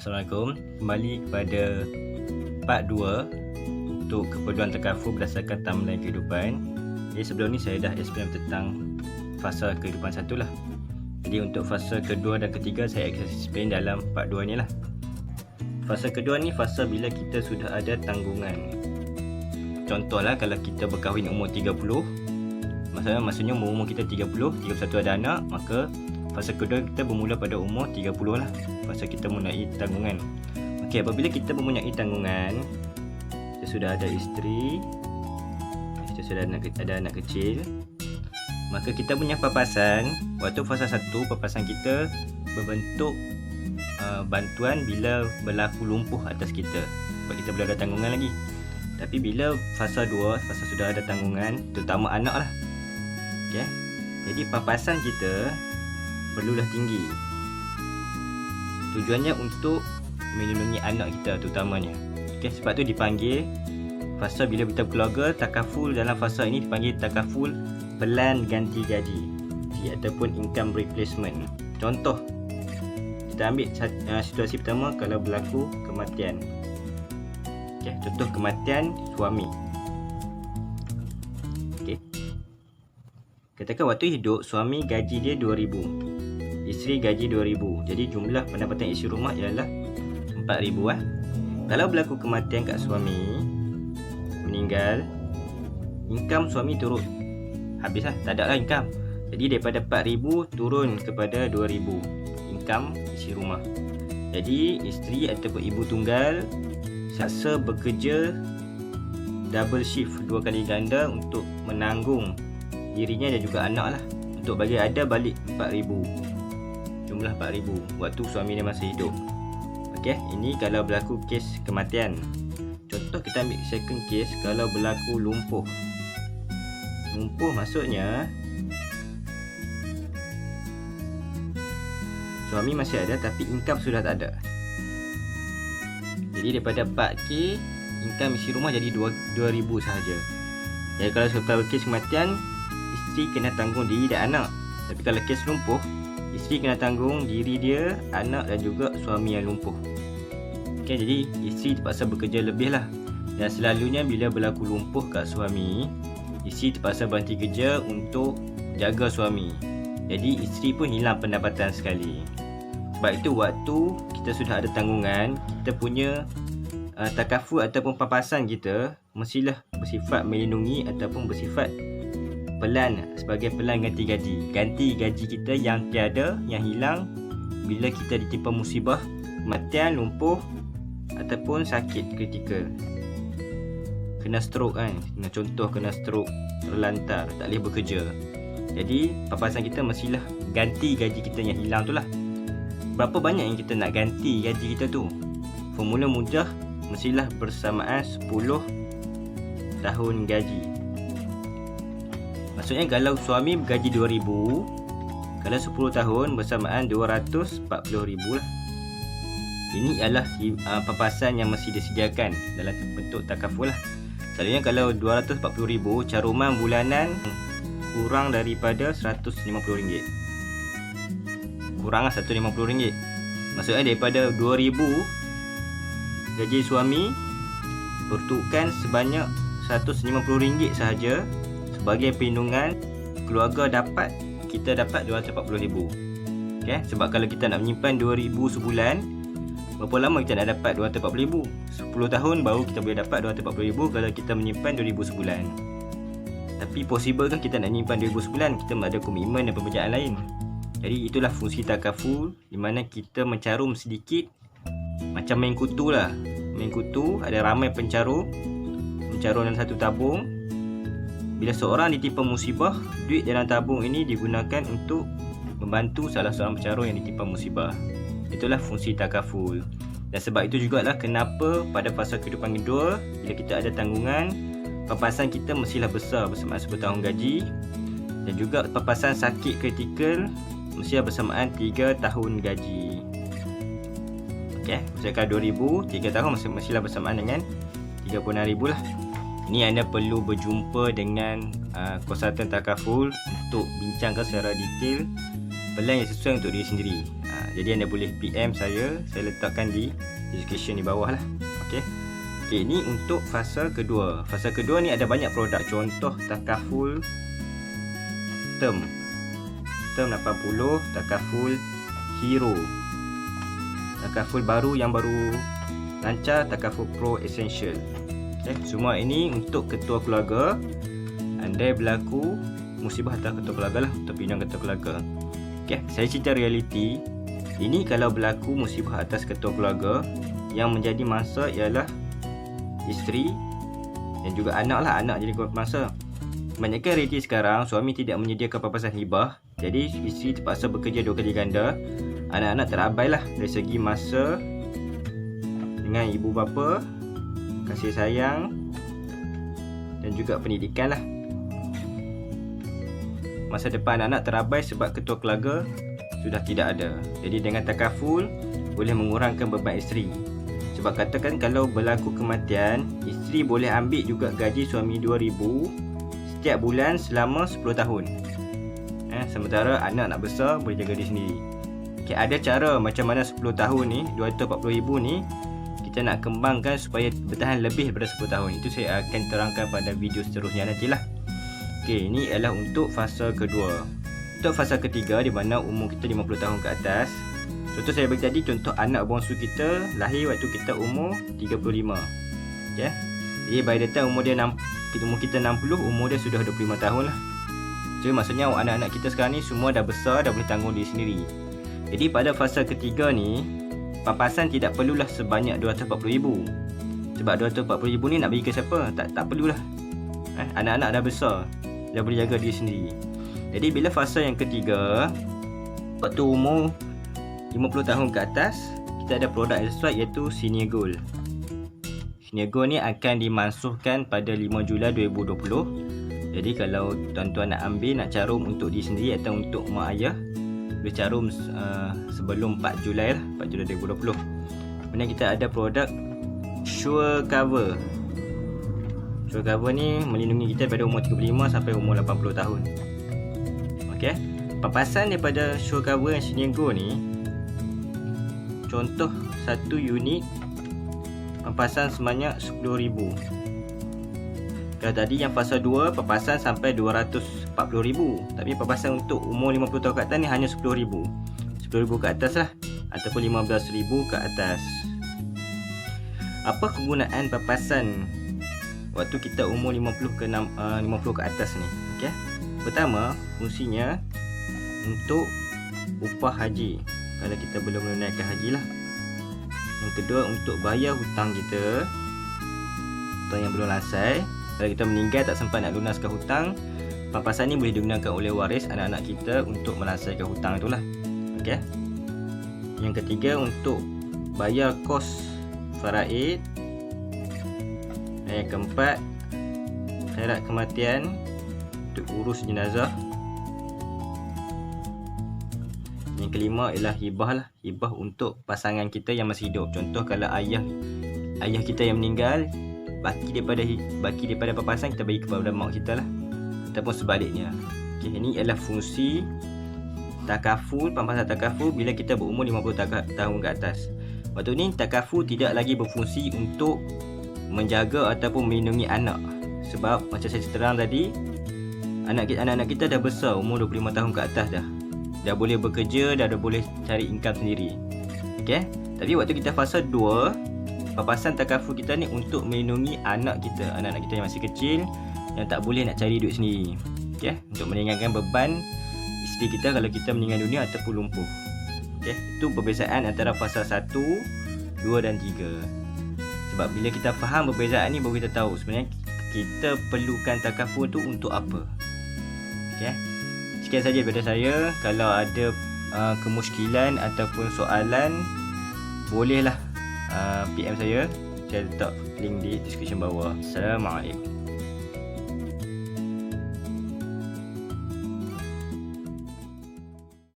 Assalamualaikum, kembali kepada part 2 untuk keperluan takaful berdasarkan timeline kehidupan. Jadi sebelum ni saya dah explain tentang fasa kehidupan satu lah. Jadi untuk fasa kedua dan ketiga saya explain dalam part 2 ni lah. Fasa kedua ni fasa bila kita sudah ada tanggungan. Contohlah kalau kita berkahwin umur 30, maksudnya umur kita 30, 31 ada anak, maka fasa kedua kita bermula pada umur 30 lah. Fasa kita mempunyai tanggungan. Okey, apabila kita mempunyai tanggungan, kita sudah ada isteri, kita sudah ada anak kecil, maka kita punya papasan, waktu fasa 1, papasan kita berbentuk bantuan bila berlaku lumpuh atas kita, sebab kita belum ada tanggungan lagi. Tapi bila fasa 2, fasa sudah ada tanggungan, terutama anak lah. Okay? Jadi papasan kita perlulah tinggi. Tujuannya untuk melindungi anak kita terutamanya. Okay, sebab tu dipanggil fasa bila kita berkeluarga, takaful dalam fasa ini dipanggil takaful pelan ganti gaji ataupun income replacement. Contoh, kita ambil situasi pertama kalau berlaku kematian. Okay, contoh kematian suami. Okay. Katakan waktu hidup suami gaji dia 2,000, isteri gaji 2,000. Jadi jumlah pendapatan isi rumah ialah 4,000 lah. Kalau berlaku kematian kat suami, meninggal, income suami turun, habis lah, tak ada lah income. Jadi daripada 4,000 turun kepada 2,000 income isi rumah. Jadi isteri ataupun ibu tunggal saksa bekerja double shift, 2 kali ganda untuk menanggung dirinya dan juga anak lah, untuk bagi ada balik 4,000, jumlah 4,000 waktu suami dia masih hidup. Okey, ini kalau berlaku kes kematian. Contoh kita ambil second case kalau berlaku lumpuh. Lumpuh maksudnya suami masih ada tapi income sudah tak ada. Jadi daripada 4K, income isi rumah jadi 2,000 sahaja. Jadi kalau kes kematian, isteri kena tanggung diri dan anak. Tapi kalau kes lumpuh, isteri kena tanggung diri dia, anak dan juga suami yang lumpuh. Okay, jadi isteri terpaksa bekerja lebih lah. Dan selalunya bila berlaku lumpuh kat suami, isteri terpaksa berhenti kerja untuk jaga suami. Jadi isteri pun hilang pendapatan sekali. Sebab itu waktu kita sudah ada tanggungan, kita punya takaful ataupun papasan kita mestilah bersifat melindungi ataupun bersifat pelan, sebagai pelan ganti gaji. Ganti gaji kita yang tiada, yang hilang bila kita ditimpa musibah, kematian, lumpuh ataupun sakit kritikal. Kena stroke kan, contoh kena stroke, terlantar, tak boleh bekerja. Jadi papasan kita mestilah ganti gaji kita yang hilang tu lah. Berapa banyak yang kita nak ganti gaji kita tu? Formula mudah, mestilah bersamaan 10 tahun gaji. Maksudnya kalau suami bergaji 2,000, kalau 10 tahun bersamaan 240,000 lah. Ini adalah papasan yang mesti disediakan dalam bentuk takaful lah. Selalunya kalau 240,000, caruman bulanan kurang daripada RM150. Kurang lah RM150. Maksudnya daripada 2,000 gaji suami, peruntukan sebanyak RM150 sahaja sebagai perlindungan keluarga dapat, kita dapat RM240,000. Okay? Sebab kalau kita nak menyimpan RM2,000 sebulan, berapa lama kita nak dapat RM240,000? 10 tahun baru kita boleh dapat RM240,000 kalau kita menyimpan RM2,000 sebulan. Tapi possible kan kita nak menyimpan RM2,000 sebulan? Kita ada komitmen dan pembiayaan lain. Jadi itulah fungsi takaful, di mana kita mencarum sedikit macam main kutu lah. Main kutu, ada ramai pencarum, mencarum dalam satu tabung. Bila seorang ditimpa musibah, duit dalam tabung ini digunakan untuk membantu salah seorang pencarum yang ditimpa musibah. Itulah fungsi takaful. Dan sebab itu jugalah kenapa pada fasa kehidupan kedua, bila kita ada tanggungan, papasan kita mestilah besar bersamaan 10 tahun gaji. Dan juga papasan sakit kritikal mestilah bersamaan 3 tahun gaji. Okay, misalkan 2,000, 3 tahun mestilah bersamaan dengan 36,000 lah. Ini anda perlu berjumpa dengan konsultan takaful untuk bincangkan secara detail pelan yang sesuai untuk diri sendiri. Jadi anda boleh PM saya letakkan di description di bawah lah. Okey. Okey, ini untuk fasa kedua. Fasa kedua ni ada banyak produk. Contoh Takaful Term 80, Takaful Hero, Takaful baru yang baru lancar, Takaful Pro Essential. Okay, semua ini untuk ketua keluarga. Andai berlaku musibah atas ketua keluarga lah, untuk pinjam ketua keluarga. Okay, saya cerita realiti. Ini kalau berlaku musibah atas ketua keluarga, yang menjadi mangsa ialah isteri dan juga anak lah. Anak jadi mangsa. Kebanyakan realiti sekarang, suami tidak menyediakan papasan hibah. Jadi isteri terpaksa bekerja 2 kali ganda. Anak-anak terabai lah dari segi masa dengan ibu bapa, kasih sayang dan juga pendidikan lah. Masa depan anak terabai sebab ketua keluarga sudah tidak ada. Jadi dengan takaful boleh mengurangkan beban isteri. Sebab katakan kalau berlaku kematian, isteri boleh ambil juga gaji suami 2,000 setiap bulan selama 10 tahun. Sementara anak nak besar boleh jaga diri sendiri. Okay, ada cara macam mana 10 tahun ni, 240,000 ni kita nak kembangkan supaya bertahan lebih daripada 10 tahun. Itu saya akan terangkan pada video seterusnya nantilah. Okey, ini adalah untuk fasa kedua. Untuk fasa ketiga di mana umur kita 50 tahun ke atas. Contoh saya bagi tadi, contoh anak bongsu kita lahir waktu kita umur 35. Okey. Jadi by the time umur kita 60, umur dia sudah 25 tahun lah. Jadi maksudnya anak-anak kita sekarang ni semua dah besar, dah boleh tanggung diri sendiri. Jadi pada fasa ketiga ni, papasan tidak perlulah sebanyak 240,000. Sebab 240,000 ni nak bagi ke siapa? Tak perlulah. Anak-anak dah besar, dah boleh jaga diri sendiri. Jadi bila fasa yang ketiga, waktu umur 50 tahun ke atas, kita ada produk yang sesuai iaitu Senior Gold. Senior Gold ni akan dimansuhkan pada 5 Julai 2020. Jadi kalau tuan-tuan nak ambil, nak carum untuk diri sendiri atau untuk mak ayah, boleh carum sebelum 4 Julai lah, 4 Julai 2020. Kemudian kita ada produk Sure Cover. Sure Cover ni melindungi kita pada umur 35 sampai umur 80 tahun. Okey. Papasan daripada Sure Cover yang Senior Gold ni, contoh satu unit papasan sebanyak 10,000. Kalau tadi yang fasa 2 papasan sampai 240,000. Tapi papasan untuk umur 50 tahun ke atas ni hanya 10,000. 10,000 ke atas lah, ataupun 15,000 ke atas. Apa kegunaan papasan waktu kita umur 50 ke atas ni? Okey. Pertama, fungsinya untuk upah haji kalau kita belum menunaikan haji lah. Yang kedua, untuk bayar hutang kita, hutang yang belum lansai. Kalau kita meninggal tak sempat nak lunaskan hutang, papasan ni boleh digunakan oleh waris anak-anak kita untuk melansaikan hutang itulah. Okey. Yang ketiga, untuk bayar kos faraid. Yang keempat, khairat kematian untuk urus jenazah. Yang kelima ialah hibah lah. Hibah untuk pasangan kita yang masih hidup. Contoh kalau ayah kita yang meninggal, baki daripada papasan kita bagi kepada mak kita lah, ataupun sebaliknya. Okay, ini adalah fungsi takaful, pampasan takaful bila kita berumur 50 tahun ke atas. Waktu ni takaful tidak lagi berfungsi untuk menjaga ataupun melindungi anak. Sebab macam saya terang tadi, anak-anak kita dah besar, umur 25 tahun ke atas dah. Dah boleh bekerja, dah boleh cari income sendiri. Okay? Tapi waktu kita fasa 2, papasan takaful kita ni untuk melindungi anak kita yang masih kecil, yang tak boleh nak cari duit sendiri. Okay? Untuk meringankan beban isteri kita kalau kita meninggal dunia ataupun lumpuh. Okay? Itu perbezaan antara fasa 1, 2 dan 3. Sebab bila kita faham perbezaan ni, baru kita tahu sebenarnya kita perlukan takaful tu untuk apa. Okay? Sekian saja daripada saya. Kalau ada kemusykilan ataupun soalan, bolehlah PM saya letak link di description bawah. Assalamualaikum.